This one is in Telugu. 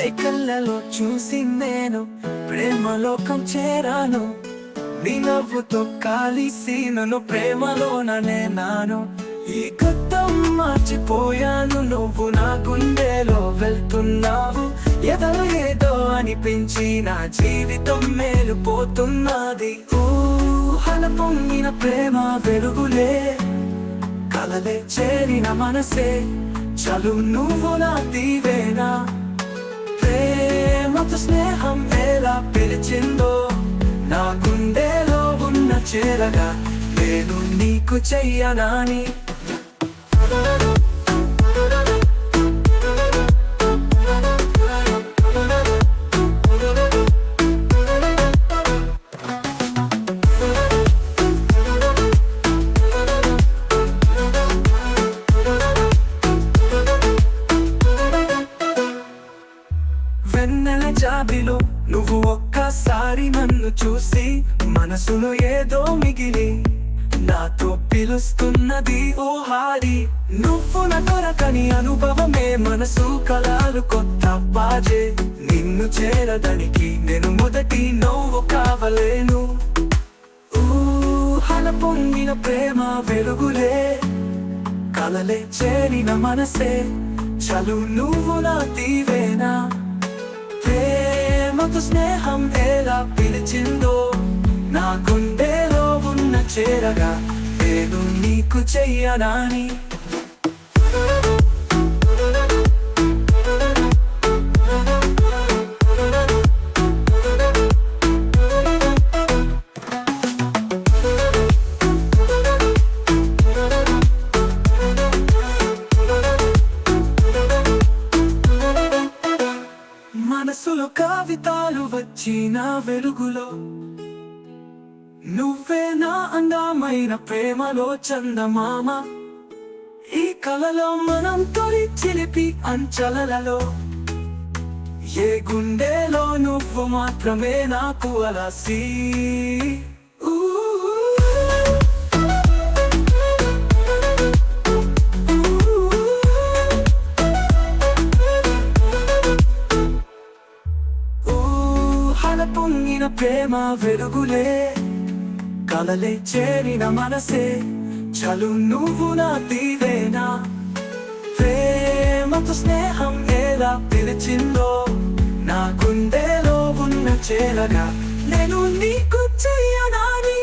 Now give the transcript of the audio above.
నీ కళ్ళలో చూసి నేను ప్రేమలోకం చేరాను. నీ నవ్వుతో కలిసి నన్ను ప్రేమలోనే నాను. ఈ గతం మర్చిపోయాను, నువ్వు నా గుండెలో వెళ్తున్నావు. ఎదలో ఏదో అనిపించి నా జీవితం మేలుపోతున్నది. ఊహల పొంగిన ప్రేమ వెలుగులే, కలలే చేరిన మనసే చలు నువ్వు నా దీవేనా. ప్రేమతో స్నేహం ఎలా పిలిచిందో, నా గుండెలో ఉన్న చేరగా నేను నీకు చెయ్యనాని. వెన్నెల జాబిలో నువ్వు ఒక్కసారి నన్ను చూసి మనసులో ఏదో మిగిలి నాతో పిలుస్తున్నది ఓ హాడి. నువ్వు నా దొరకని అనుభవమే, మనసు కలాలు కొత్త బాజే. నిన్ను చేరడానికి నేను మొదటి నువ్వు కావలేను. ఊహల పొంగిన ప్రేమ వెలుగులే, కలలే చేరిన మనసే చలు నువ్వు నా దీవేనా. ప్రేమతో స్నేహం ఎలా పిలిచిందో, నా గుండెలో ఉన్న చేరగా నేను నీకు చెయ్యనాని. మనసులో కవితలు వచ్చిన వెలుగులో, నువ్వే నా అందమైన ప్రేమలో చందమామ. ఈ కలలో మనం తొలి చిలిపి అంచలలో, ఏ గుండెలో నువ్వు మాత్రమే నాకు అలసి. పొంగిన ప్రేమ వెలుగులే, కలలే చేరిన మనసే చలు నువ్వు నా దీవేనా. ప్రేమతో స్నేహం ఎలా పిలిచిందో, నా గుండెలో ఉన్న చేరగా నేను నీకు చెయ్యనాని.